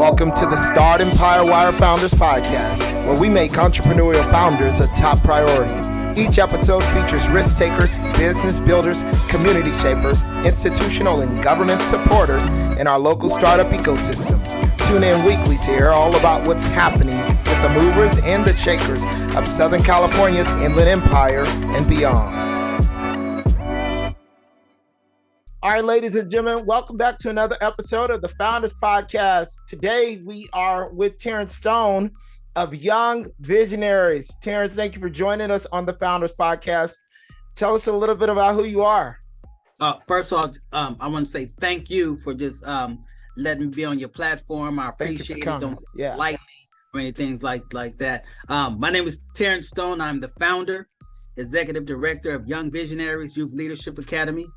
Welcome to the Startempire Wire Founders Podcast, where we make entrepreneurial founders a top priority. Each episode features risk takers, business builders, community shapers, institutional and government supporters in our local startup ecosystem. Tune in weekly to hear all about what's happening with the movers and the shakers of Southern California's Inland Empire and beyond. All right, ladies and gentlemen, welcome back to another episode of the Founders Podcast. Today, we are with Terrance Stone of Young Visionaries. Terrance, thank you for joining us on the Founders Podcast. Tell us a little bit about who you are. First of all, I want to say thank you for just letting me be on your platform. I appreciate it. Don't take it lightly or anything like that. My name is Terrance Stone. I'm the founder, executive director of Young Visionaries Youth Leadership Academy.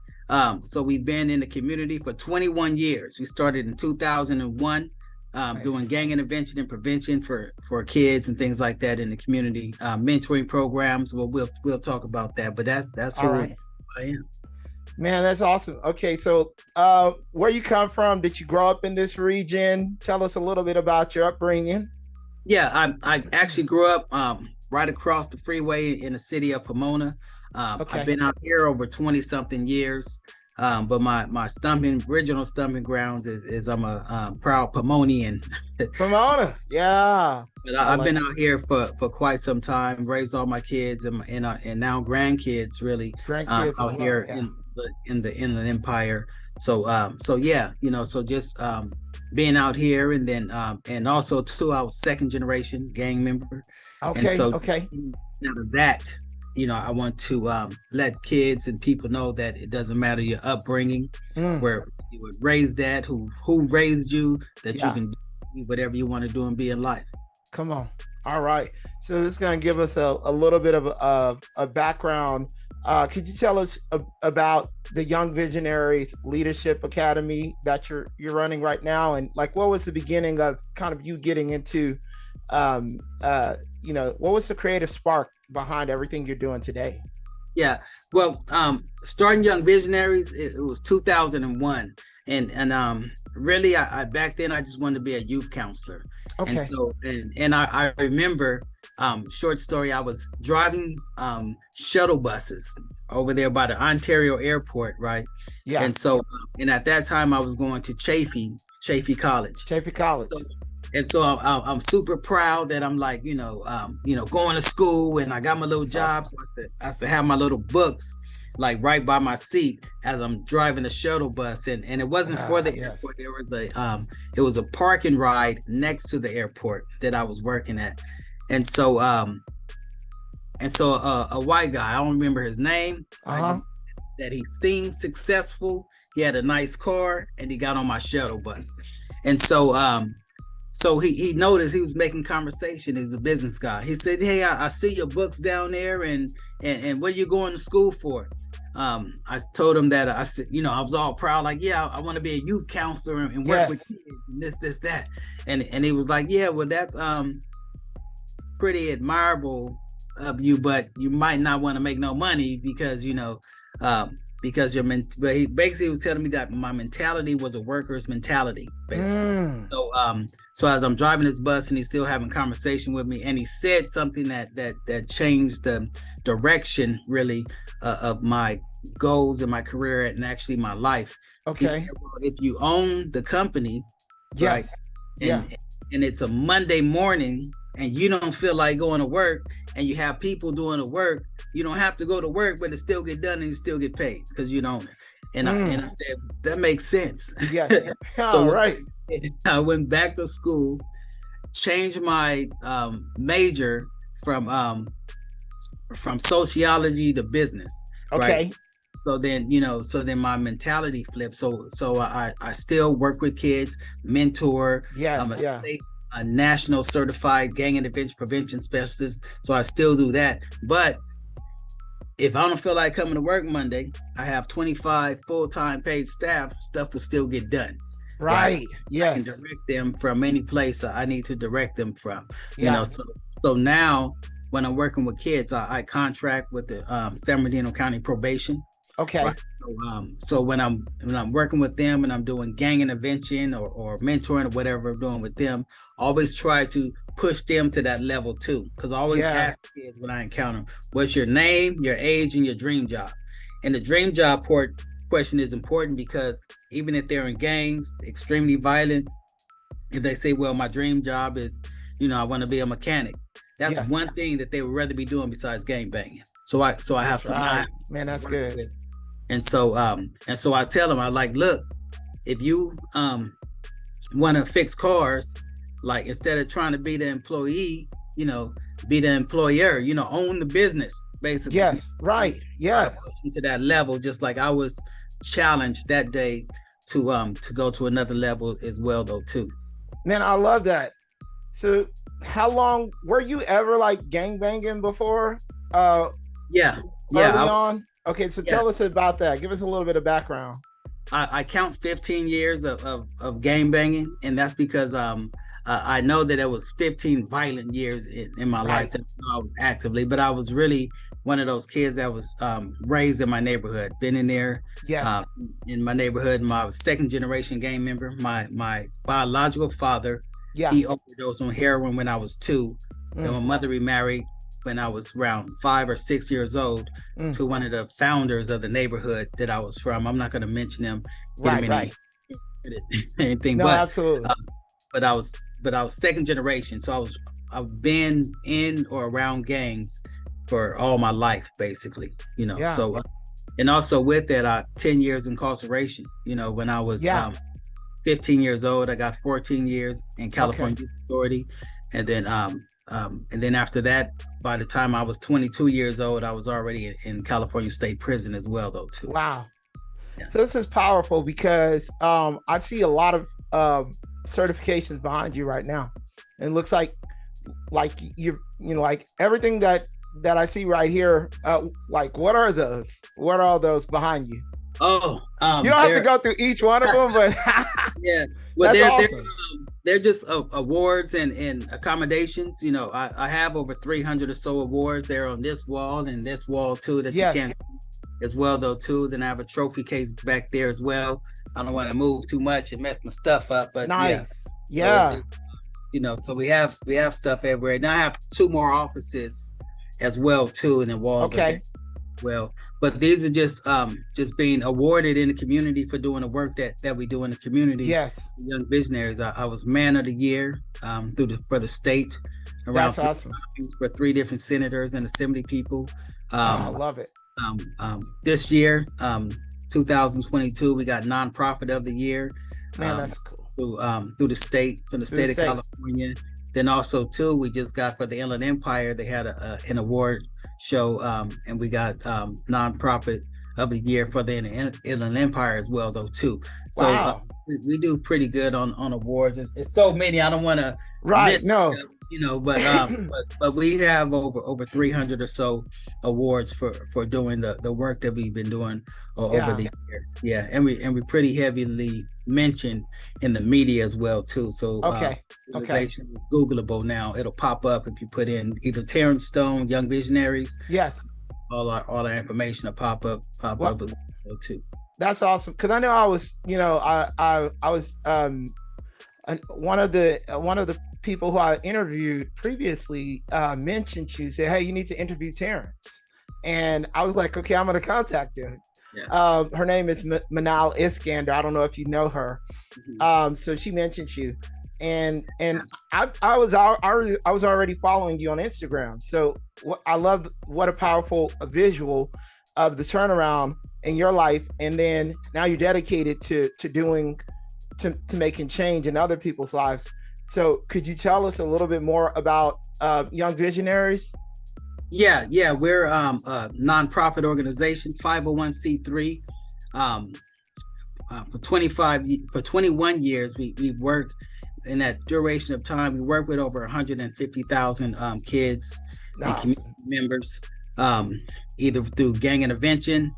So we've been in the community for 21 years. We started in 2001, nice. Doing gang intervention and prevention for kids and things like that in the community, mentoring programs. Well, we'll talk about that, but that's who I am. Man, that's awesome. Okay, so where you come from? Did you grow up in this region? Tell us a little bit about your upbringing. Yeah, I actually grew up right across the freeway in the city of Pomona. I've been out here over 20 something years, but my original stomping grounds is I'm a proud Pomonian. Pomona, yeah. But I've been out here for quite some time, raised all my kids and now grandkids really out here in the Inland Empire. So yeah, so just being out here and then and also too, I was second generation gang member. Okay. And so now that. I want to let kids and people know that it doesn't matter your upbringing, where you were raised at, who raised you, that you can do whatever you want to do and be in life. Come on. All right. So this is going to give us a little bit of a background. Could you tell us about the Young Visionaries Leadership Academy that you're running right now? And like, what was the beginning of kind of you getting into, what was the creative spark behind everything you're doing today? Yeah, well, starting Young Visionaries, it was 2001, and really, I back then I just wanted to be a youth counselor. Okay. And so, and I remember, short story, I was driving shuttle buses over there by the Ontario airport, right? Yeah. And so, and at that time, I was going to Chaffey College. And so I'm super proud that I'm like, going to school and I got my little job. So I should have my little books like right by my seat as I'm driving a shuttle bus. And it wasn't for the airport. There was it was a parking ride next to the airport that I was working at. And so a white guy, I don't remember his name, that he seemed successful. He had a nice car and he got on my shuttle bus. And so he noticed, he was making conversation. He's a business guy. He said, "Hey, I see your books down there, and what are you going to school for?" I told him that I said, I was all proud, like, yeah, I want to be a youth counselor and work with kids and this, that. And he was like, yeah, well, that's pretty admirable of you, but you might not want to make no money because because but he basically was telling me that my mentality was a worker's mentality, basically. So as I'm driving this bus and he's still having conversation with me, and he said something that changed the direction really of my goals and my career and actually my life. Okay. He said, well, if you own the company, right, and it's a Monday morning and you don't feel like going to work and you have people doing the work, you don't have to go to work, but it still get done and you still get paid because you don't. And I said, that makes sense. Yes. So right. I went back to school, changed my major from sociology to business. Okay. Right? So then my mentality flipped. So I still work with kids, mentor. I'm a national certified gang intervention prevention specialist. So I still do that. But if I don't feel like coming to work Monday, I have 25 full-time paid staff, stuff will still get done. Right. Yes. I can direct them from any place I need to direct them from. So now when I'm working with kids, I contract with the San Bernardino County Probation. Okay. Right? So when I'm working with them and I'm doing gang intervention or mentoring or whatever I'm doing with them, always try to push them to that level too. Because I always ask kids when I encounter them, what's your name, your age, and your dream job? And the dream job question is important because even if they're in gangs, extremely violent, if they say, well, my dream job is, I want to be a mechanic. That's one thing that they would rather be doing besides gang banging. So I have some. Right. Man, that's good. With. And so I tell them, I like, look, if you want to fix cars, like instead of trying to be the employee, be the employer, own the business, basically. Yes, right. Yes. To that level, just like I was challenged that day to go to another level as well, though, too. Man, I love that. So how long were you ever like gang banging before? Yeah. Early on? Okay, so tell us about that. Give us a little bit of background. I count 15 years of gang banging, and that's because I know that it was 15 violent years in my life that I was actively, but I was really one of those kids that was raised in my neighborhood, been in there in my neighborhood. My second generation gang member, my biological father, he overdosed on heroin when I was 2. And my mother remarried when I was around 5 or 6 years old to one of the founders of the neighborhood that I was from. I'm not going to mention them. Anything, no, but absolutely. But I was second generation, so I've been in or around gangs for all my life, basically. So and also with that, 10 years incarceration. When I was 15 years old, I got 14 years in California Youth Authority, and then after that, by the time I was 22 years old, I was already in California State Prison as well, though, too. Wow. Yeah. So this is powerful because I see a lot of certifications behind you right now. And it looks like you're, like everything that I see right here, like what are those? What are all those behind you? Oh, you don't have to go through each one of them, but yeah, well, that's awesome. They're just awards and accommodations. I have over 300 or so awards there on this wall and this wall too that you can't as well, though, too. Then I have a trophy case back there as well. I don't want to move too much and mess my stuff up, but nice. Yeah. So we have stuff everywhere. Now I have 2 more offices as well too, and the walls. Okay. Well, but these are just being awarded in the community for doing the work that we do in the community. Yes. Young Visionaries. I was Man of the Year for the state. That's awesome. For 3 different senators and assembly people. I love it. This year, 2022, we got Nonprofit of the Year. Man, that's cool. Through the state, from the state of California. Then also too, we just got for the Inland Empire, they had an award show, and we got Nonprofit of the Year for the Inland Empire as well, though too. So we do pretty good on awards. It's so many, I don't want to but we have over 300 or so awards for doing the work that we've been doing over the years. Yeah, and we pretty heavily mentioned in the media as well too. So organization is Googleable now. It'll pop up if you put in either Terrance Stone, Young Visionaries. Yes. All our information will pop up as well too. That's awesome. Because I know I was, I was one of the people who I interviewed previously mentioned you, said, hey, you need to interview Terrance. And I was like, okay, I'm going to contact him. Yeah. Her name is Manal Iskander. I don't know if you know her. Mm-hmm. So she mentioned you. And I was already following you on Instagram. So I love what a powerful visual of the turnaround in your life. And then now you're dedicated to making change in other people's lives. So could you tell us a little bit more about Young Visionaries? Yeah, we're a nonprofit organization, 501c3. For 21 years, we work in that duration of time. We work with over 150,000 kids and community members, either through gang intervention.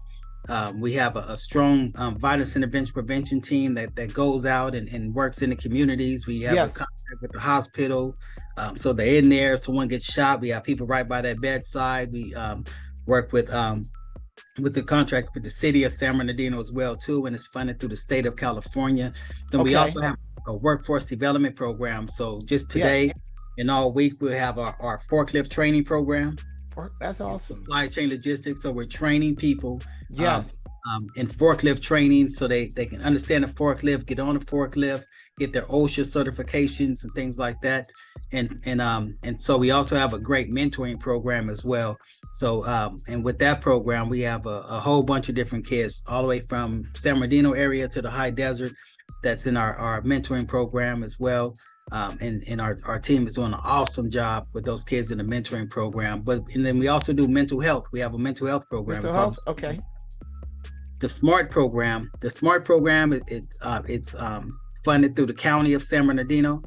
We have a strong violence intervention prevention team that goes out and works in the communities. We have a contact with the hospital. So they're in there. Someone gets shot. We have people right by their bedside. We work with with the contract with the city of San Bernardino as well too, and it's funded through the state of California. Then we also have a workforce development program. So just today and all week we'll have our forklift training program. That's awesome. Supply chain logistics. So we're training people in forklift training so they can understand the forklift, get on the forklift, get their OSHA certifications and things like that. And so we also have a great mentoring program as well. So and with that program, we have a whole bunch of different kids all the way from San Bernardino area to the high desert that's in our mentoring program as well. And our team is doing an awesome job with those kids in the mentoring program. And then we also do mental health. We have a mental health program. Mental health, okay. The SMART program. The SMART program, it's funded through the County of San Bernardino,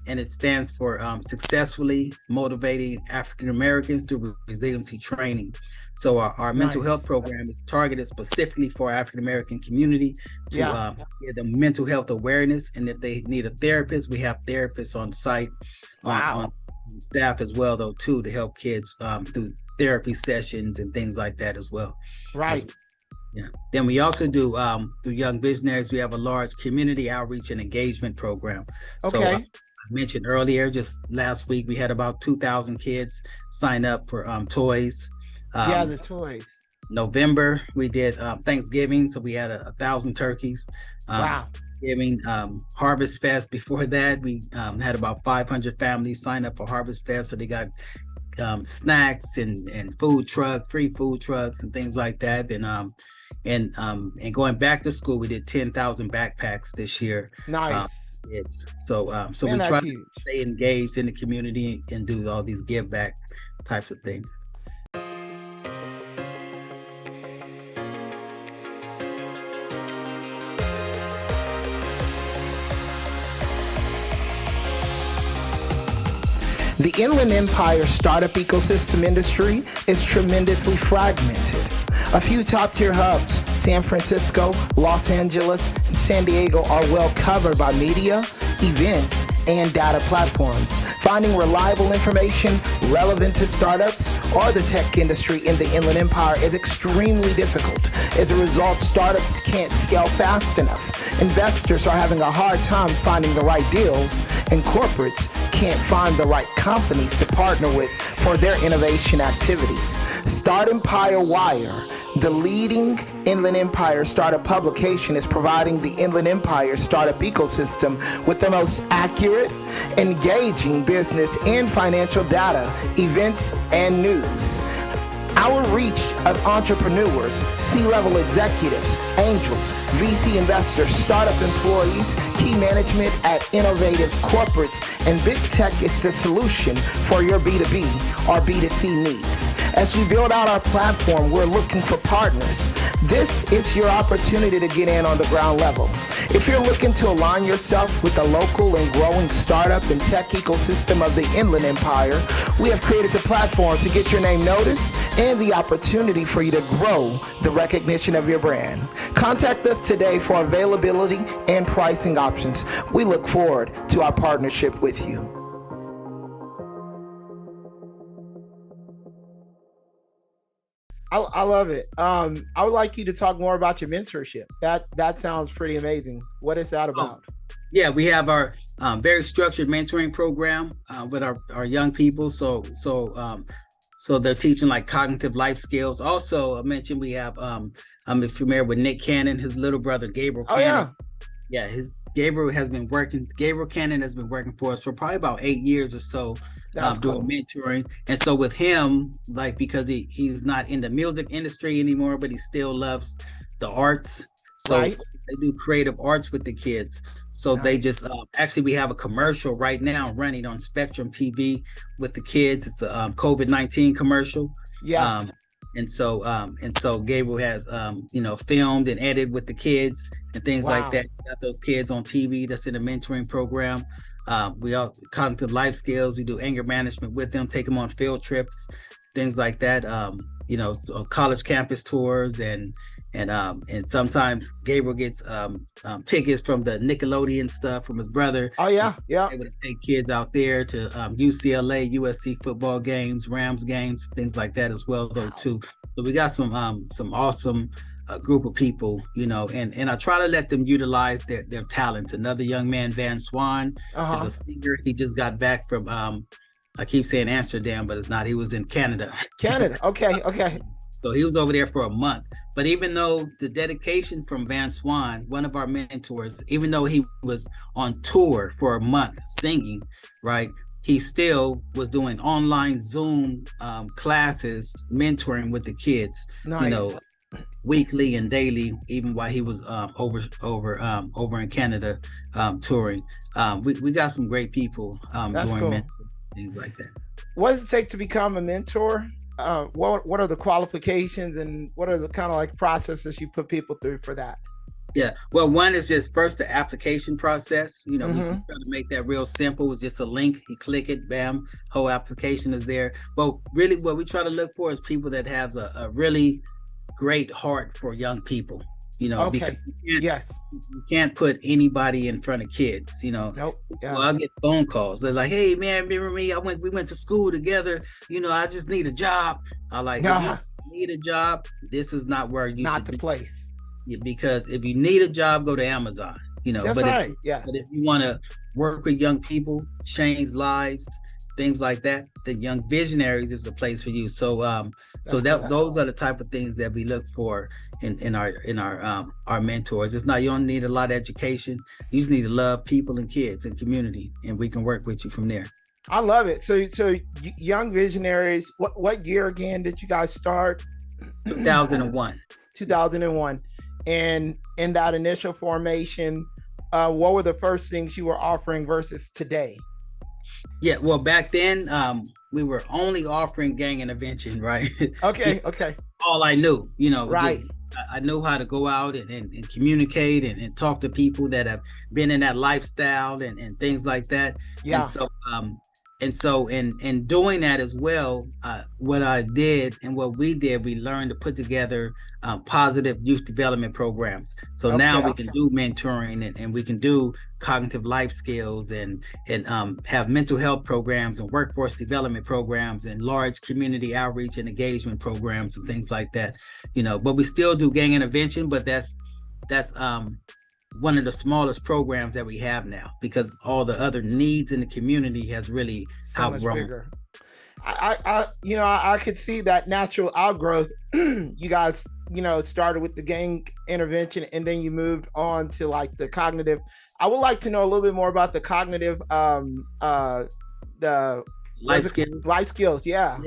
and it stands for Successfully Motivating African Americans through Resiliency Training. So our mental health program is targeted specifically for our African American community to give them mental health awareness. And if they need a therapist, we have therapists on site, on staff as well, though, too, to help kids through therapy sessions and things like that as well. Right. Yeah. Then we also do through Young Visionaries, we have a large community outreach and engagement program. Okay. So I mentioned earlier, just last week, we had about 2,000 kids sign up for toys. The toys. November, we did Thanksgiving, so we had 1,000 turkeys. Thanksgiving, Harvest Fest. Before that, we had about 500 families sign up for Harvest Fest, so they got snacks and free food trucks and things like that. And going back to school, we did 10,000 backpacks this year. Nice. So we try to stay engaged in the community and do all these give back types of things. The Inland Empire startup ecosystem industry is tremendously fragmented. A few top-tier hubs, San Francisco, Los Angeles, and San Diego, are well covered by media, events, and data platforms. Finding reliable information relevant to startups or the tech industry in the Inland Empire is extremely difficult. As a result, startups can't scale fast enough. Investors are having a hard time finding the right deals, and corporates can't find the right companies to partner with for their innovation activities. Startempire Wire, the leading Inland Empire startup publication, is providing the Inland Empire startup ecosystem with the most accurate, engaging business and financial data, events, and news. Our reach of entrepreneurs, C-level executives, angels, VC investors, startup employees, key management at innovative corporates, and big tech is the solution for your B2B or B2C needs. As we build out our platform, we're looking for partners. This is your opportunity to get in on the ground level. If you're looking to align yourself with the local and growing startup and tech ecosystem of the Inland Empire, we have created the platform to get your name noticed and the opportunity for you to grow the recognition of your brand. Contact us today for availability and pricing options. We look forward to our partnership with you. I love it. I would like you to talk more about your mentorship. That sounds pretty amazing. What is that about? Yeah, we have our very structured mentoring program with our young people. So they're teaching like cognitive life skills. Also, I mentioned we have I'm familiar with Nick Cannon, his little brother Gabriel Cannon. Yeah, Gabriel Cannon has been working for us for probably about 8 years or so. Doing mentoring. And so with him, like, because he's not in the music industry anymore, but he still loves the arts. So they do creative arts with the kids. So they just actually, we have a commercial right now running on Spectrum TV with the kids. It's a COVID-19 commercial. And so Gabriel has filmed and edited with the kids and things like that. Got those kids on TV that's in the mentoring program. We all cognitive life skills. We do anger management with them, take them on field trips, things like that. So college campus tours and and sometimes Gabriel gets tickets from the Nickelodeon stuff from his brother. Oh yeah, yeah. Able to take kids out there to UCLA, USC football games, Rams games, things like that as well, though too. So we got some awesome group of people, and I try to let them utilize their talents. Another young man, Van Swan, is a singer. He just got back from I keep saying Amsterdam, but it's not. He was in Canada. Canada. Okay. So he was over there for a month. But even though the dedication from Van Swan, one of our mentors, even though he was on tour for a month singing, right, he still was doing online Zoom classes, mentoring with the kids, nice. Weekly and daily, even while he was over in Canada touring. We got some great people doing cool. Things like that. What does it take to become a mentor? What are the qualifications and what are the kind of like processes you put people through for that? Yeah, well, one is just first the application process. We try to make that real simple. It's just a link. You click it, bam, whole application is there. Well, really what we try to look for is people that have a really great heart for young people, because you can't put anybody in front of kids, Nope. Yeah. Well, I'll get phone calls. They're like, hey man, remember me? We went to school together. I just need a job. I like, if you need a job, this is not where you not should the be. Place. Because if you need a job, go to Amazon, That's but right. But if you want to work with young people, change lives, things like that, the Young Visionaries is a place for you. So those are the type of things that we look for in our mentors. It's not, you don't need a lot of education. You just need to love people and kids and community, and we can work with you from there. I love it. So Young Visionaries, what year again did you guys start? 2001. 2001. And in that initial formation, what were the first things you were offering versus today? Yeah, well, back then, we were only offering gang intervention, right? Okay. That's all I knew, right. I knew how to go out and communicate and talk to people that have been in that lifestyle and things like that. Yeah. And so in doing that as well, what I did and what we did, we learned to put together positive youth development programs. So now we can do mentoring and we can do cognitive life skills and have mental health programs and workforce development programs and large community outreach and engagement programs and things like that. But we still do gang intervention, but that's one of the smallest programs that we have now because all the other needs in the community has really outgrown. Bigger. I could see that natural outgrowth. You guys, started with the gang intervention and then you moved on to like the cognitive. I would like to know a little bit more about the cognitive, the life skills. Yeah.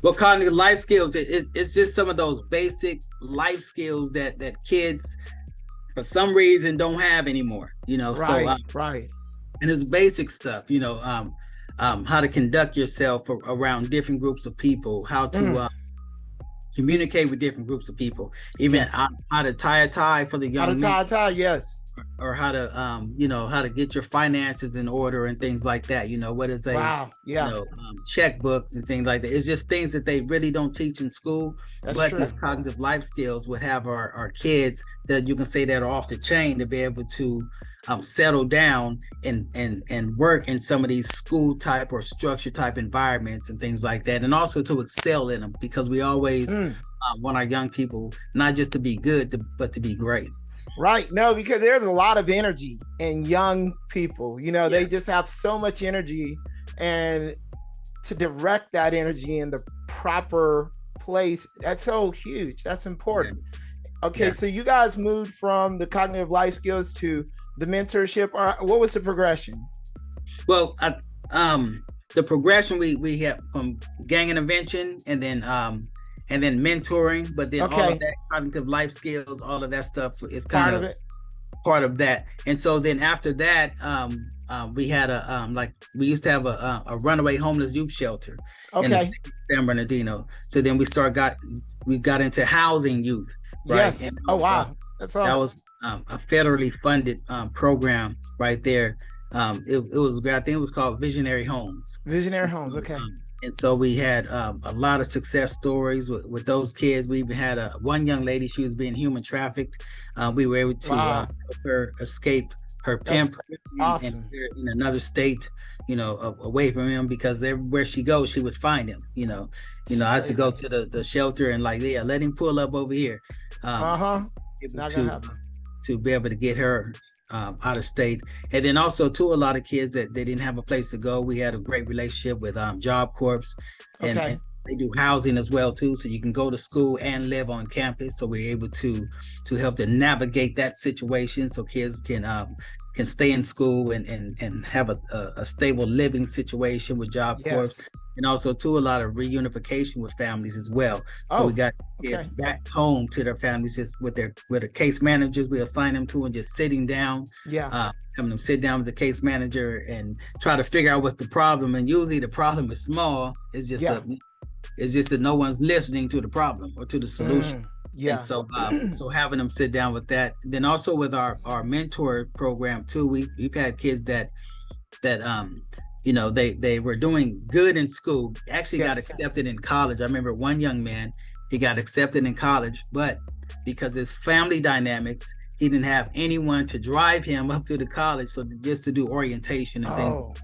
Well, cognitive life skills, it's just some of those basic life skills that kids for some reason don't have anymore, right. And it's basic stuff, how to conduct yourself around different groups of people, how to communicate with different groups of people, even how to tie a tie for the young men. How to tie a tie, yes. Or how to, how to get your finances in order and things like that. What is checkbooks and things like that. It's just things that they really don't teach in school. That's but true. These cognitive life skills would have our kids that you can say that are off the chain to be able to settle down and work in some of these school type or structure type environments and things like that, and also to excel in them because we always want our young people not just to be good but to be great. Right. No, because there's a lot of energy in young people. They just have so much energy, and to direct that energy in the proper place, that's so huge. That's important. Okay. So you guys moved from the cognitive life skills to the mentorship. What was the progression? Well, the progression we have from gang intervention and then mentoring, but then all of that cognitive life skills, all of that stuff is kind of part of that. And so then after that, we had we used to have a runaway homeless youth shelter in the city of San Bernardino. So then we got into housing youth. Right? Yes. And, wow. That's awesome. That was a federally funded program right there. It was, I think it was called Visionary Homes. Visionary Homes. Okay. And so we had a lot of success stories with those kids. We even had one young lady, she was being human trafficked. We were able to help her escape her pimp awesome. in another state, away from him, because everywhere she goes, she would find him. I used to go to the shelter and let him pull up over here. Not gonna happen. To be able to get her out of state. And then also too, a lot of kids that they didn't have a place to go. We had a great relationship with Job Corps, and they do housing as well too, so you can go to school and live on campus. So we're able to help them navigate that situation, so kids can stay in school and have a stable living situation with Job Corps. And also too, a lot of reunification with families as well. So we got kids back home to their families, just with the case managers we assign them to, and just sitting down, having them sit down with the case manager and try to figure out what's the problem. And usually the problem is small. It's just that no one's listening to the problem or to the solution. And so having them sit down with that. Then also with our mentor program too, we've had kids that they were doing good in school, actually got accepted in college. I remember one young man, he got accepted in college, but because his family dynamics, he didn't have anyone to drive him up to the college, so just to do orientation and things like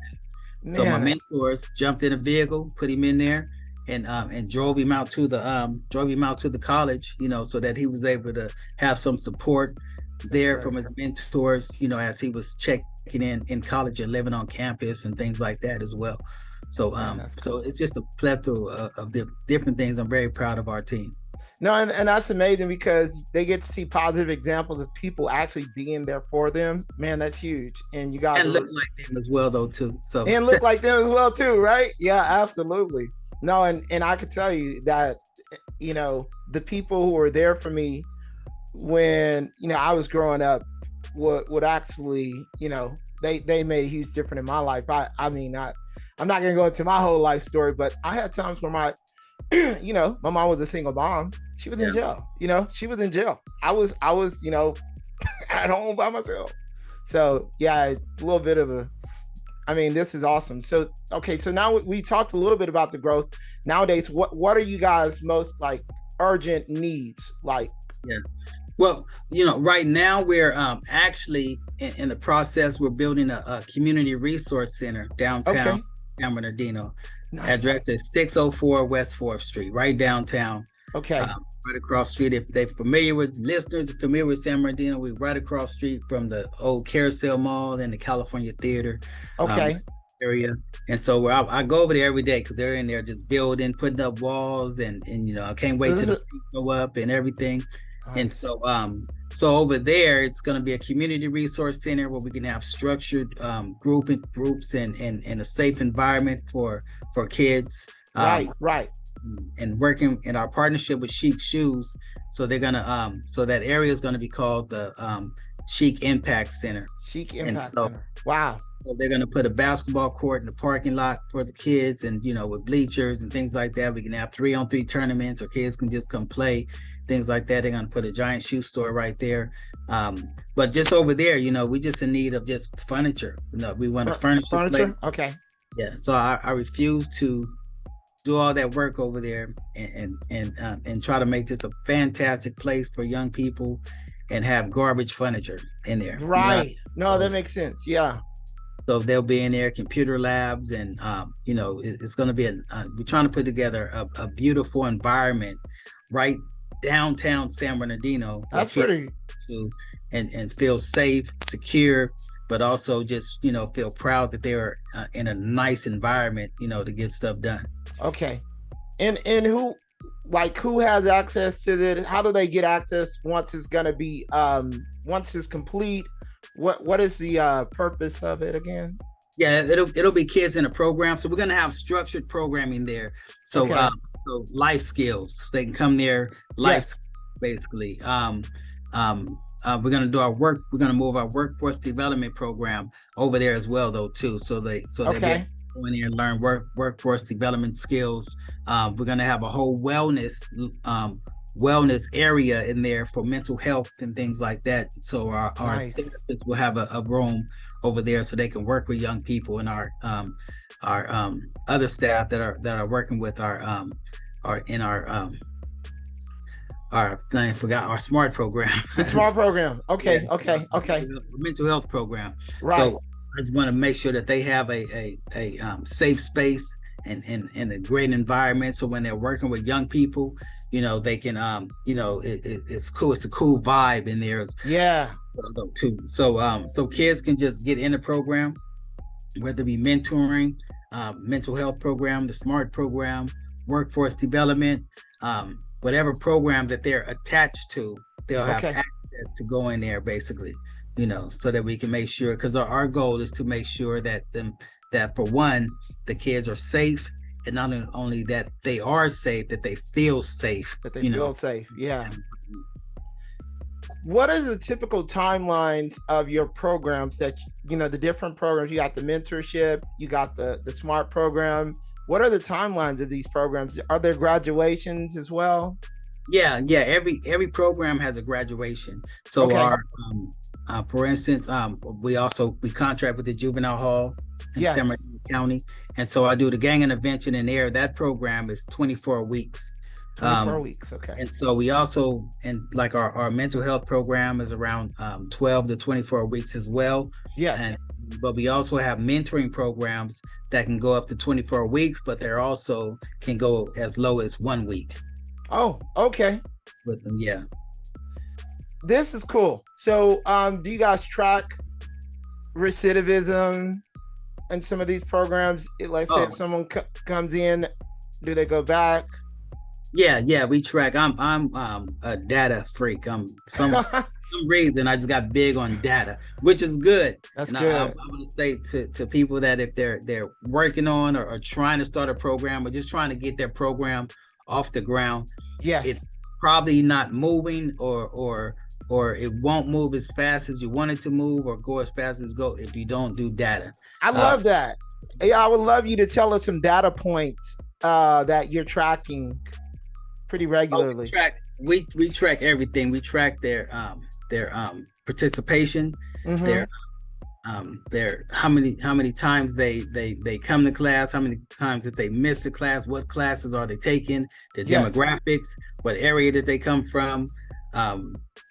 that. So my mentors jumped in a vehicle, put him in there, and drove him out to the college, so that he was able to have some support there from his mentors, as he was checking in college and living on campus and things like that as well. So so it's just a plethora of different things. I'm very proud of our team. No, and that's amazing, because they get to see positive examples of people actually being there for them. Man, that's huge. And you guys look like them as well though too. So and look like them as well too, right? Yeah, absolutely. No, and I could tell you that, the people who were there for me when, I was growing up would actually, they made a huge difference in my life. I'm not going to go into my whole life story, but I had times where my mom was a single mom. She was in jail, she was in jail. I was, at home by myself. So yeah, a little bit of this is awesome. So, okay. So now we talked a little bit about the growth. Nowadays, what are you guys most urgent needs? Well, right now we're actually in the process. We're building a community resource center downtown San Bernardino. Nice. Address is 604 West 4th Street, right downtown. Okay. Right across the street. If they're familiar with San Bernardino, we're right across the street from the old Carousel Mall and the California Theater. Area. And so I go over there every day, because they're in there just building, putting up walls, and I can't wait till the go up and everything. And so over there, it's going to be a community resource center where we can have structured groups and a safe environment for kids. Right. And working in our partnership with Chic Shoes. So they're gonna so that area is gonna be called the Chic Impact Center. Chic Impact Center. Wow. So they're gonna put a basketball court in the parking lot for the kids, and with bleachers and things like that. We can have 3-on-3 tournaments, or kids can just come play, things like that. They're gonna put a giant shoe store right there. But just over there, we just in need of just furniture. We want to furnish the place. Okay. Yeah. So I refuse to do all that work over there and try to make this a fantastic place for young people and have garbage furniture in there. Right. No, that makes sense. Yeah. So they'll be in there, computer labs, and it's going to be we're trying to put together a beautiful environment right downtown San Bernardino. That's pretty. And feel safe, secure, but also just feel proud that they're in a nice environment, to get stuff done. Okay. And who has access to this? How do they get access once it's gonna be once it's complete? What is the purpose of it again? Yeah, it'll be kids in a program. So we're gonna have structured programming there. So so life skills. So they can come there, basically. We're going to do we're going to move our workforce development program over there as well, though, too. So they go in there and learn workforce development skills. We're going to have a whole wellness area in there for mental health and things like that. So our therapists will have a room over there so they can work with young people, and our other staff that are working with our I forgot our SMART program. The SMART program. Okay, Yes, okay. Mental health program. Right. So I just want to make sure that they have a safe space and a great environment. So when they're working with young people, they can it's cool. It's a cool vibe in there. Yeah. Too. So kids can just get in the program, whether it be mentoring, mental health program, the SMART program, workforce development, whatever program that they're attached to, they'll have access to go in there basically, so that we can make sure, because our goal is to make sure that for one, the kids are safe, and not only that they are safe, that they feel safe. Feel safe. Yeah. What are the typical timelines of your programs that, the different programs? You got the mentorship, you got the SMART program. What are the timelines of these programs? Are there graduations as well? Yeah. Every program has a graduation. So for instance, we contract with the juvenile hall in San Bernardino County. And so I do the gang intervention in there. That program is 24 weeks. 24 weeks. Okay. And so we also, and like our mental health program is around 12 to 24 weeks as well. Yeah. But we also have mentoring programs that can go up to 24 weeks, but they're also can go as low as 1 week. Oh, okay. With them, yeah. This is cool. So, do you guys track recidivism in some of these programs? Like, say if someone comes in, do they go back? Yeah, we track. I'm a data freak. Some reason I just got big on data, which is good. That's and good. I want to say to people that if they're working on or trying to start a program or just trying to get their program off the ground, it's probably not moving or it won't move as fast as you want it to move or go as fast as go if you don't do data. I love that. I would love you to tell us some data points that you're tracking pretty regularly. We track everything. We track their participation, their how many times they come to class, how many times that they miss the class, what classes are they taking, their demographics, what area did they come from,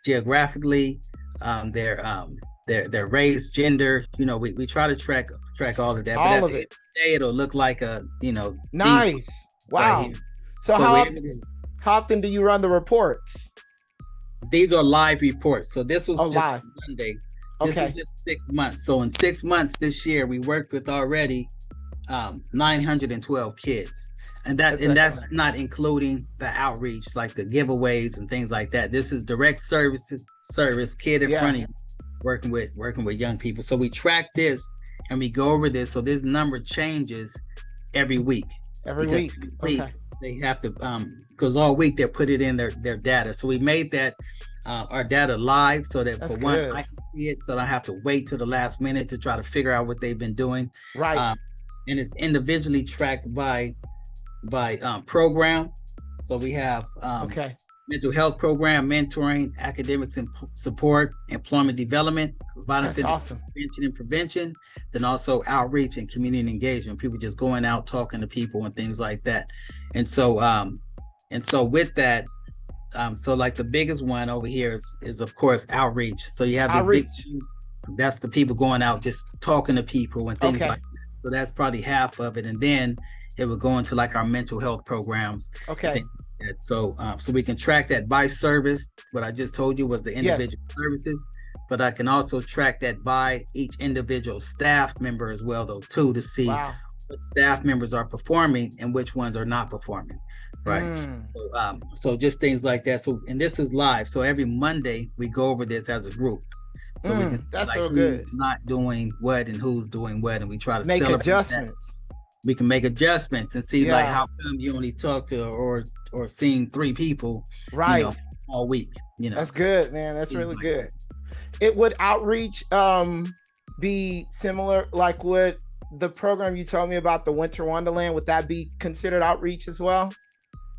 geographically, their race, gender. We try to track all of that. All but of it. Day, it'll look like nice. Wow. Right. So how often do you run the reports? These are live reports. So this was just live. Monday. This is just 6 months. So in 6 months this year, we worked with already 912 kids. And that's not including the outreach, like the giveaways and things like that. This is direct service, kid in front of you, working with young people. So we track this and we go over this. So this number changes every week. They have to because all week they put it in their data. So we made that our data live so that that's for one, good. I can see it, so I don't have to wait till the last minute to try to figure out what they've been doing. Right. And it's individually tracked by program. So we have mental health program, mentoring, academics and support, employment development, violence intervention and prevention, then also outreach and community engagement, people just going out talking to people and things like that. And so with that, so like the biggest one over here is of course outreach. So you have this big, so that's the people going out just talking to people and things like that. So that's probably half of it, and then it would go into like our mental health programs. So we can track that by service. What I just told you was the individual services, but I can also track that by each individual staff member as well, though, too, to see what staff members are performing and which ones are not performing. Right. So just things like that. So, and this is live. So every Monday we go over this as a group. So we can see that's like so who's good. not doing what and who's doing what, and we try to Make celebrate adjustments. that. We can make adjustments and see like how come you only talk to or seen 3 people all week. That's good, man. That's really good. It would outreach be similar, like would the program you told me about, the Winter Wonderland, would that be considered outreach as well?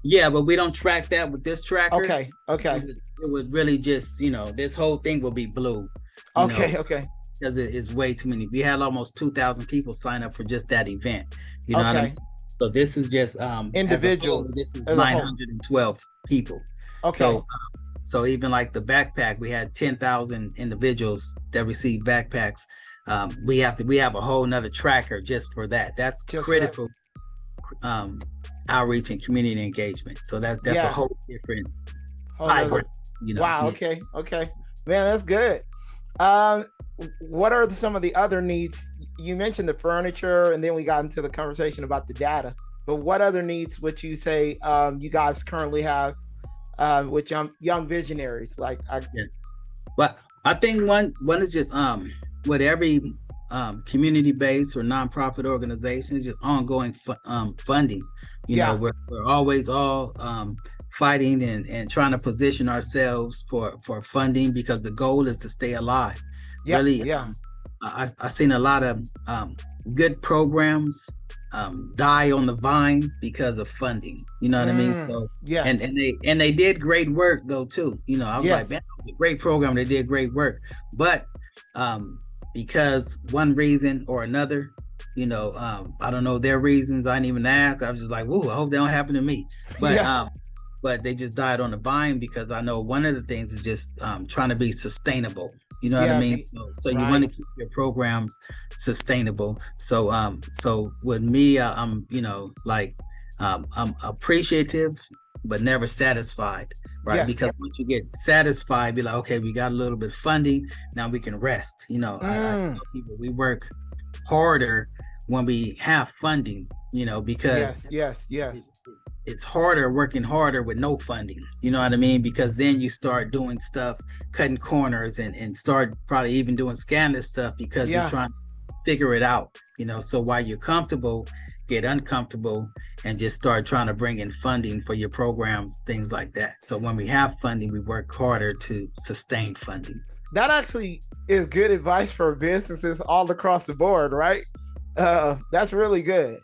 Yeah, but we don't track that with this tracker. Okay. It would really just, this whole thing will be blue. Okay. because it is way too many. We had almost 2,000 people sign up for just that event. You know what I mean? So this is just individuals. This is 912 people. Okay. So even like the backpack, we had 10,000 individuals that received backpacks. We have a whole nother tracker just for that. That's just critical outreach and community engagement. So that's a whole different hybrid. You know. Wow. Okay. Man, that's good. What are some of the other needs? You mentioned the furniture, and then we got into the conversation about the data. But what other needs would you say you guys currently have with young visionaries? Well, I think one is just with every community-based or nonprofit organization, is just ongoing funding. You know, we're always all fighting and trying to position ourselves for funding, because the goal is to stay alive. I've seen a lot of good programs die on the vine because of funding. You know what I mean? So and they did great work though too. You know, I was like, man, that was a great program. They did great work, but because one reason or another, you know, I don't know their reasons. I didn't even ask. I was just like, whoa, I hope they don't happen to me. But but they just died on the vine, because I know one of the things is just trying to be sustainable. You know what I mean? So you want to keep your programs sustainable. So so with me, I'm, you know, like I'm appreciative but never satisfied, right? Because once you get satisfied, be like, okay, we got a little bit of funding, now we can rest. You know, I tell people we work harder when we have funding, you know, because it's harder working harder with no funding. You know what I mean? Because then you start doing stuff, cutting corners, and start probably even doing scandalous stuff, because you're trying to figure it out, you know. So while you're comfortable, get uncomfortable and just start trying to bring in funding for your programs, things like that. So when we have funding, we work harder to sustain funding. That actually is good advice for businesses all across the board, right? That's really good.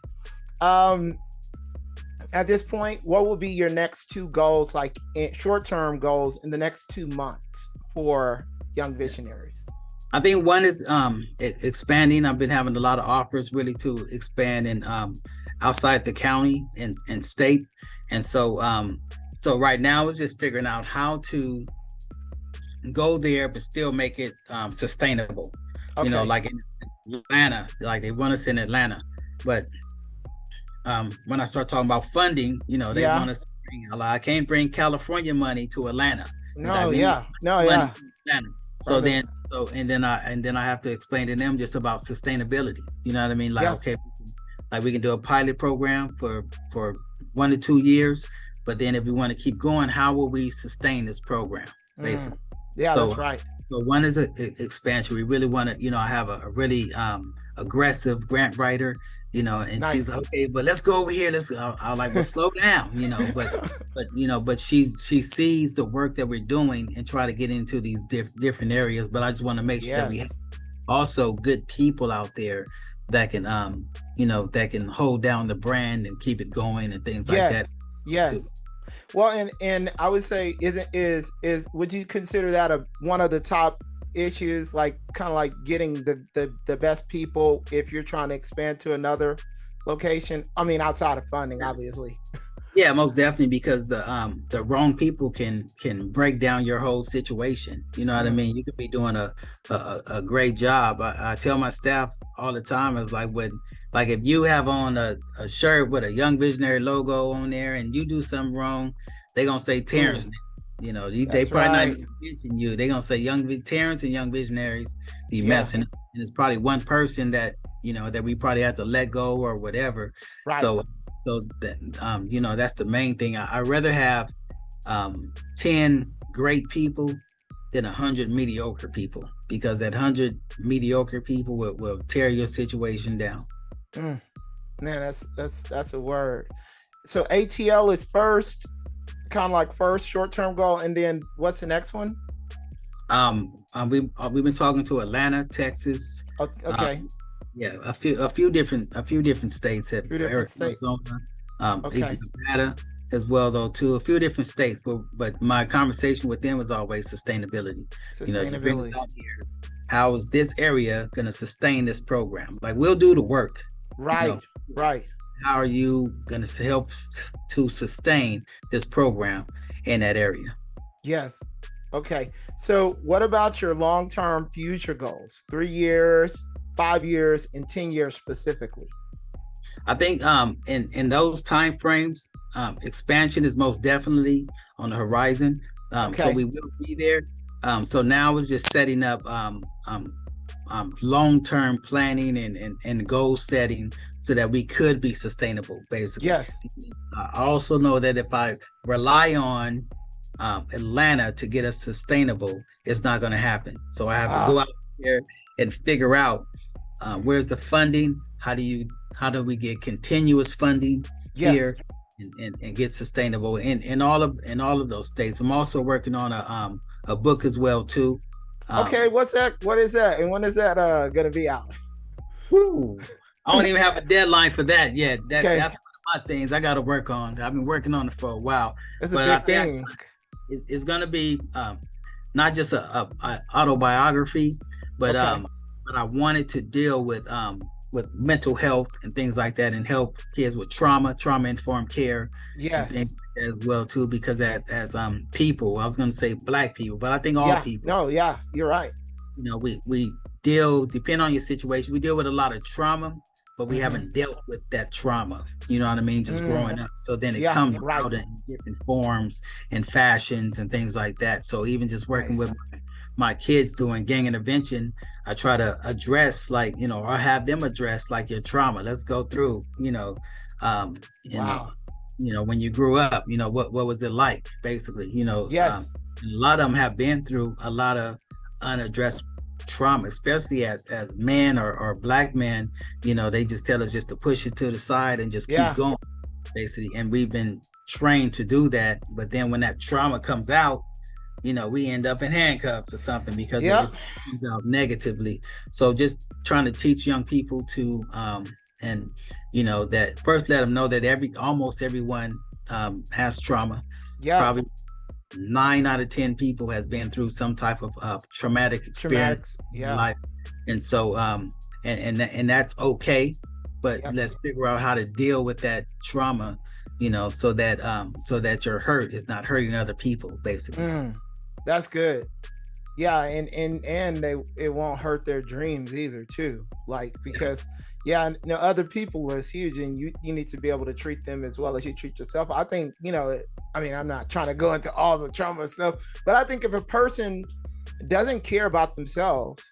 At this point, what will be your next two goals, like short-term goals in the next 2 months for young visionaries? I think one is expanding. I've been having a lot of offers really to expand in outside the county and state. And so so right now it's just figuring out how to go there but still make it sustainable. You know, like in Atlanta, like they want us in Atlanta, but when I start talking about funding, you know, they want us to bring, I can't bring California money to Atlanta. Atlanta. So then I have to explain to them just about sustainability. You know what I mean? Like, okay, like we can do a pilot program for 1 to 2 years, but then if we want to keep going, how will we sustain this program? Basically. That's right. So one is an expansion. We really want to, you know, I have a really aggressive grant writer, you know, and she's like, okay, but let's go over here. I'm like, well, slow down, you know, but she sees the work that we're doing and try to get into these different areas. But I just want to make sure that we have also good people out there that can, you know, that can hold down the brand and keep it going and things like that. Too. Well, and I would say, would you consider that one of the top issues, like kind of like getting the best people if you're trying to expand to another location? I mean, outside of funding, obviously. Yeah, most definitely, because the wrong people can break down your whole situation. You know what I mean? You could be doing a great job. I tell my staff all the time, is like, if you have on a shirt with a Young Visionary logo on there and you do something wrong, they're gonna say Terrance. You know, they probably not even mention you. They're gonna say Terrance and Young Visionaries be messing up. And it's probably one person that, you know, that we probably have to let go or whatever. Right. So that, you know, that's the main thing. I'd rather have 10 great people than 100 mediocre people, because that 100 mediocre people will tear your situation down. Man, that's a word. So ATL is first, kind of like first short-term goal, and then what's the next one? We've been talking to Atlanta, Texas. Okay. A few different states have Arizona, even Nevada as well, though, too. A few different states, but my conversation with them was always sustainability. You know, you bring us out here, how is this area going to sustain this program? Like, we'll do the work. Right. Right. How are you going to help to sustain this program in that area? Yes. Okay. So what about your long-term future goals? 3 years, 5 years, and 10 years specifically? I think in those time frames, expansion is most definitely on the horizon. So we will be there. So now it's just setting up long-term planning and goal setting so that we could be sustainable, basically. Yes. I also know that if I rely on Atlanta to get us sustainable, it's not going to happen. So I have to go out there and figure out where's the funding. How do we get continuous funding here and get sustainable in all of those states? I'm also working on a book as well too. Okay, what's that? What is that? And when is that gonna be out? I don't even have a deadline for that yet. That's one of my things I got to work on. I've been working on it for a while. It's a big thing. It's gonna be not just a autobiography, but I wanted to deal with mental health and things like that, and help kids with trauma informed care. Yes. And things as well too, because as people, I was going to say Black people, but I think all people. No, yeah, you're right. We deal, depending on your situation, we deal with a lot of trauma, but we haven't dealt with that trauma. You know what I mean? Just growing up. So then it comes out in different forms and fashions and things like that. So even just working with my kids doing gang intervention, I try to address or have them address your trauma. Let's go through, when you grew up, what was it like, basically, Yes. A lot of them have been through a lot of unaddressed trauma, especially as men or Black men. They just tell us just to push it to the side and just keep going, basically. And we've been trained to do that. But then when that trauma comes out, we end up in handcuffs or something because it comes out negatively. So just trying to teach young people to, that first let them know that almost everyone has trauma. Yeah. Probably 9 out of 10 people has been through some type of traumatic experience in life. And so, and that's okay, but let's figure out how to deal with that trauma, so that your hurt is not hurting other people, basically. That's good. Yeah, and it won't hurt their dreams either too. Because other people is huge, and you need to be able to treat them as well as you treat yourself. I think, I'm not trying to go into all the trauma stuff, but I think if a person doesn't care about themselves,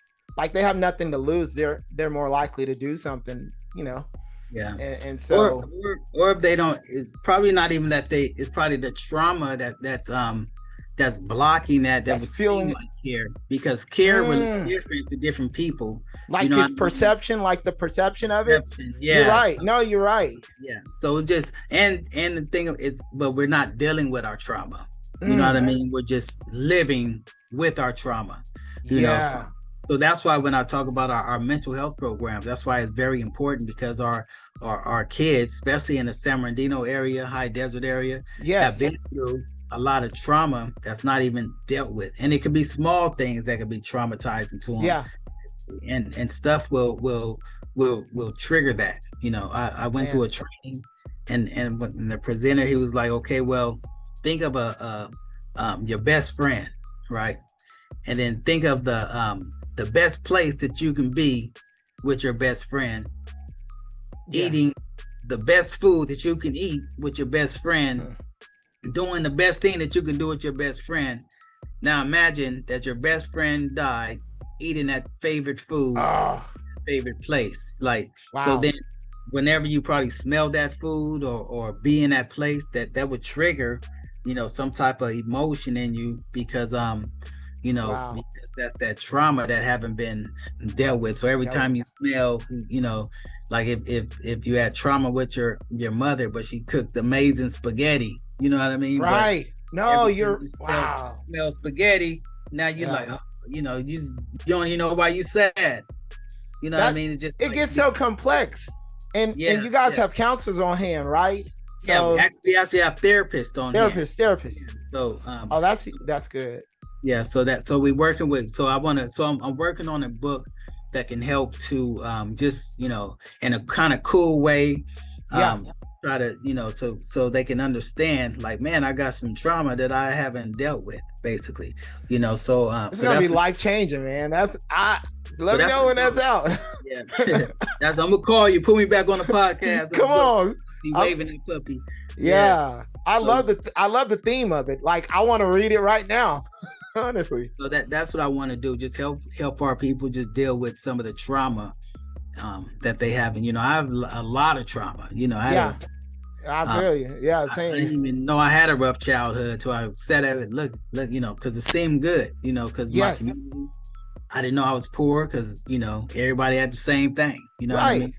they have nothing to lose, they're more likely to do something, Yeah. And so or if they don't, it's probably not even that it's probably the trauma that's blocking that would feeling seem like care, because care really different to different people. His perception, the perception of it. Yeah, you're right. So, no, you're right. Yeah. So it's just and the thing but we're not dealing with our trauma. You know what I mean? We're just living with our trauma. You know. So that's why when I talk about our mental health programs, that's why it's very important, because our kids, especially in the San Bernardino area, high desert area, have been through a lot of trauma that's not even dealt with, and it could be small things that could be traumatizing to them. Yeah, and stuff will trigger that. I went through a training, and when the presenter, he was like, okay, well, think of your best friend, right? And then think of the best place that you can be with your best friend, eating the best food that you can eat with your best friend. Doing the best thing that you can do with your best friend. Now imagine that your best friend died eating that favorite food, favorite place. So then whenever you probably smell that food or be in that place, that would trigger, some type of emotion in you, because because that's that trauma that haven't been dealt with. So every time you smell, if you had trauma with your mother, but she cooked amazing spaghetti, you know what I mean? Right. No, you're smell spaghetti. Now you're you don't even know why you sad. You know what I mean? It gets so complex. And you guys have counselors on hand, right? So, we actually have therapists on hand. Therapists. So that's good. Yeah, so we working with, I'm working on a book that can help to just, in a kind of cool way, Yeah. try to, so they can understand, like, man, I got some trauma that I haven't dealt with, basically, It's so gonna be that's life changing, man. Let so me that's know the when that's goal. out. Yeah. I'm gonna call you, put me back on the podcast. Come on. Be waving that puppy. Yeah. I So, love the theme of it. Like, I want to read it right now. Honestly. so that's what I want to do. Just help our people just deal with some of the trauma that they have. And I have a lot of trauma. I feel you. Yeah, I same. didn't even know I had a rough childhood till I said it. Look, because it seemed good. Because my community, I didn't know I was poor because everybody had the same thing. You know what I mean?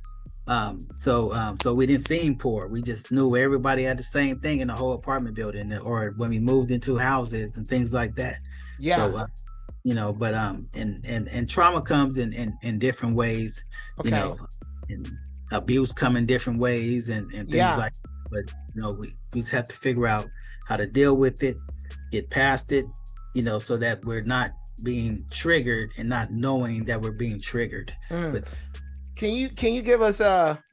So we didn't seem poor. We just knew everybody had the same thing in the whole apartment building, or when we moved into houses and things like that. Yeah. So but and trauma comes in different ways. Okay. And abuse come in different ways and things like. But we just have to figure out how to deal with it, get past it, so that we're not being triggered and not knowing that we're being triggered. But can you give us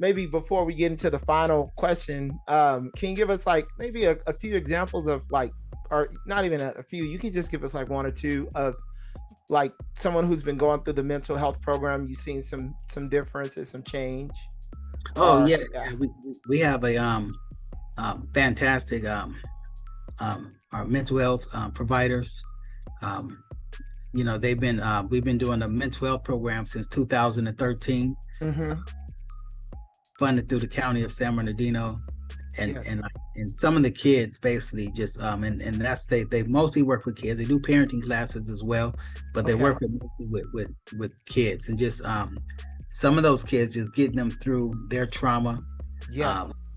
maybe before we get into the final question, can you give us like maybe a few examples of like, or not even a few, you can just give us like one or two of like someone who's been going through the mental health program, you've seen some differences, some change? Yeah. We have a fantastic our mental health providers. They've been we've been doing a mental health program since 2013, funded through the county of San Bernardino, and some of the kids basically just and that's they mostly work with kids. They do parenting classes as well, but they work mostly with kids, and just some of those kids, just getting them through their trauma.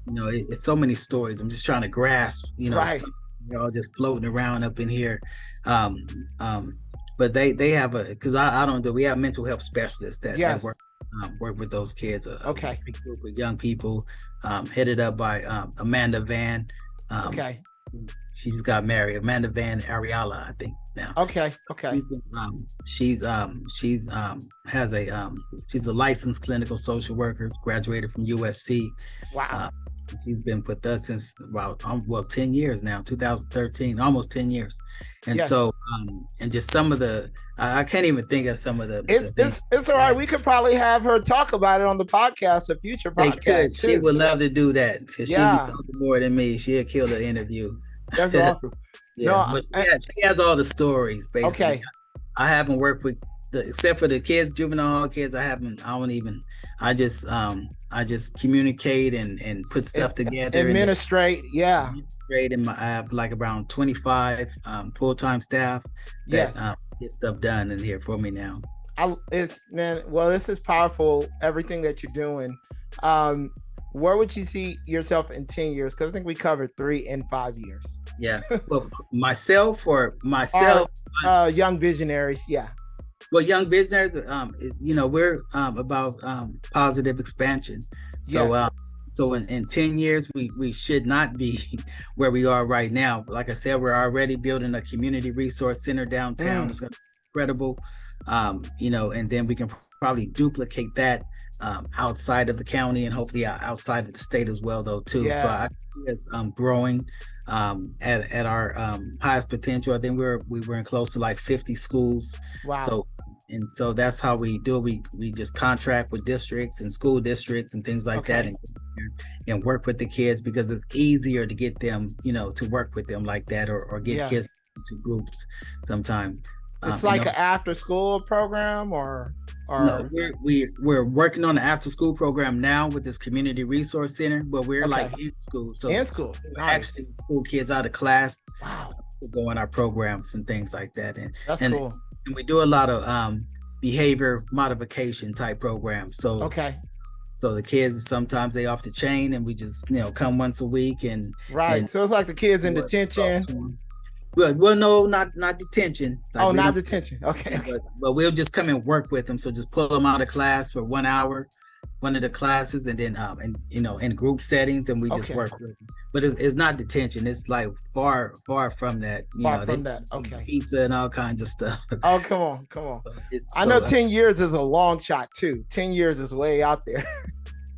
It's so many stories. I'm just trying to grasp, they're all just floating around up in here. But they have because I don't do, we have mental health specialists that work with those kids. A big group of young people, headed up by Amanda Van. She just got married, Amanda Van Ariala, I think now. She's a licensed clinical social worker, graduated from USC. Wow. She's been with us since about 10 years now, 2013, almost 10 years. And so and just some of the I can't even think of some of the it's all right. We could probably have her talk about it on the podcast, a future podcast. She would love to do that, because she'd be talking more than me. She'll kill the interview. That's awesome. She has all the stories basically. I haven't worked with except for the kids, juvenile hall kids. I just communicate and put stuff together. Administrate. And I have like around 25 full-time staff that get stuff done in here for me now. This is powerful, everything that you're doing. Where would you see yourself in 10 years? Because I think we covered 3 and 5 years. Yeah. Well, myself, Young Visionaries. Yeah. Well, Young Visionaries, we're about positive expansion. So in 10 years, we should not be where we are right now. Like I said, we're already building a community resource center downtown. It's going to be incredible. And then we can probably duplicate that outside of the county and hopefully outside of the state as well, though, too. So I see us growing at our highest potential. I think we were in close to like 50 schools. Wow. So that's how we do it. We just contract with districts and school districts and things like that, and work with the kids, because it's easier to get them, to work with them like that, or get kids into groups sometime. It's like an after school program or no, we're working on the after school program now with this community resource center, but we're like in school. So nice. Actually pull kids out of class. Wow. To go in our programs and things like that. And that's cool. And we do a lot of behavior modification type programs. So so the kids, sometimes they off the chain, and we just come once a week and so it's like the kids in detention. Well, no, not detention. Like, not detention. Okay. But we'll just come and work with them. So just pull them out of class for 1 hour, one of the classes, and then in group settings, and we just work with them. But it's not detention. It's like far from that. Okay. Pizza and all kinds of stuff. Oh, come on. I know 10 years is a long shot too. 10 years is way out there.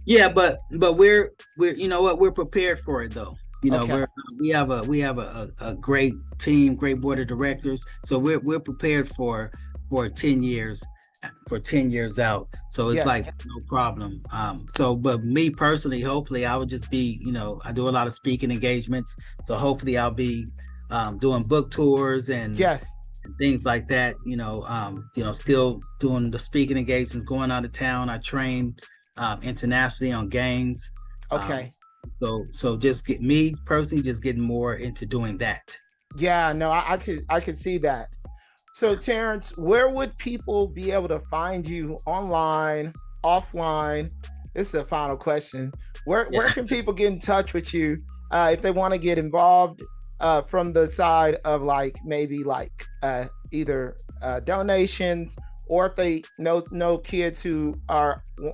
Yeah, but we're you know what, we're prepared for it though. We have a great team, great board of directors. So we're prepared for 10 years. For 10 years out, so it's like no problem. But me personally, hopefully I would just be, I do a lot of speaking engagements, so hopefully I'll be doing book tours and things like that. Still doing the speaking engagements, going out of town. I train internationally on games. So just just getting more into doing that. Yeah, no, I could see that. So Terrance, where would people be able to find you online, offline? This is a final question. Where can people get in touch with you if they want to get involved from the side of either donations, or if they know kids who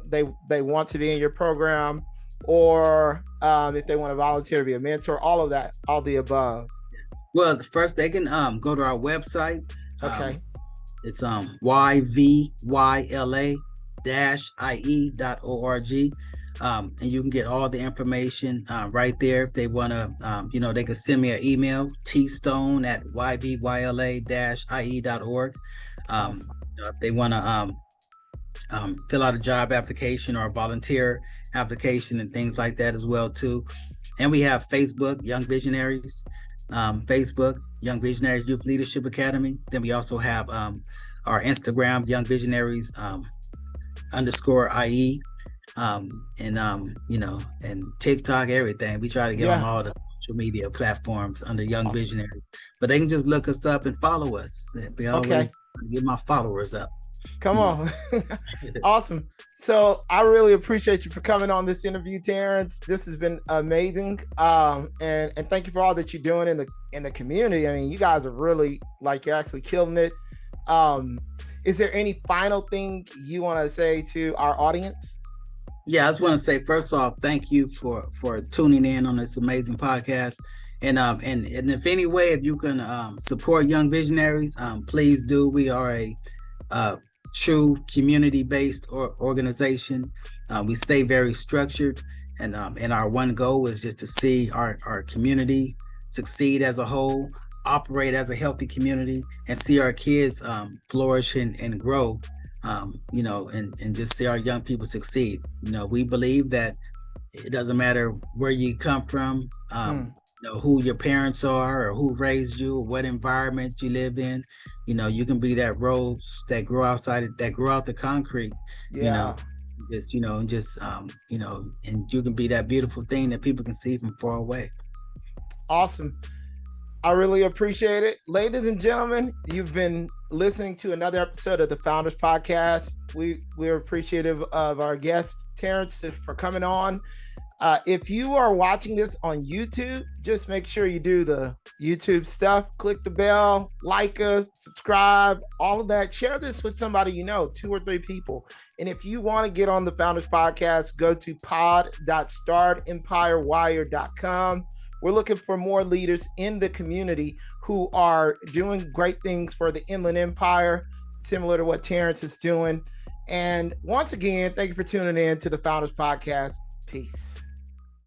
they want to be in your program, or if they want to volunteer to be a mentor, all of that, all the above? Well, first they can go to our website. It's yvyla-ie.org. And you can get all the information right there. If they want to, they can send me an email, tstone@yvyla-ie.org. If they want to fill out a job application or a volunteer application and things like that as well too. And we have Facebook, Young Visionaries, Facebook, Young Visionaries Youth Leadership Academy. Then we also have our Instagram, Young Visionaries _IE, and TikTok, everything. We try to get on all the social media platforms under Young Visionaries. But they can just look us up and follow us. We always get my followers up. Come on. Awesome. So I really appreciate you for coming on this interview, Terrance. This has been amazing. And thank you for all that you're doing in the community. I mean, you guys are really, you're actually killing it. Is there any final thing you want to say to our audience? Yeah, I just want to say, first off, thank you for tuning in on this amazing podcast. And if any way, if you can support Young Visionaries, please do. We are a true community-based organization. We stay very structured, and our one goal is just to see our community succeed as a whole, operate as a healthy community, and see our kids flourish and grow, and just see our young people succeed. We believe that it doesn't matter where you come from, who your parents are, or who raised you, or what environment you live in. You can be that rose that grow out the concrete. And you can be that beautiful thing that people can see from far away. Awesome. I really appreciate it. Ladies and gentlemen, you've been listening to another episode of the Founders Podcast. We're appreciative of our guest, Terrance, for coming on. If you are watching this on YouTube, just make sure you do the YouTube stuff. Click the bell, like us, subscribe, all of that. Share this with somebody 2 or 3 people. And if you want to get on the Founders Podcast, go to pod.startempirewire.com. We're looking for more leaders in the community who are doing great things for the Inland Empire, similar to what Terrance is doing. And once again, thank you for tuning in to the Founders Podcast. Peace.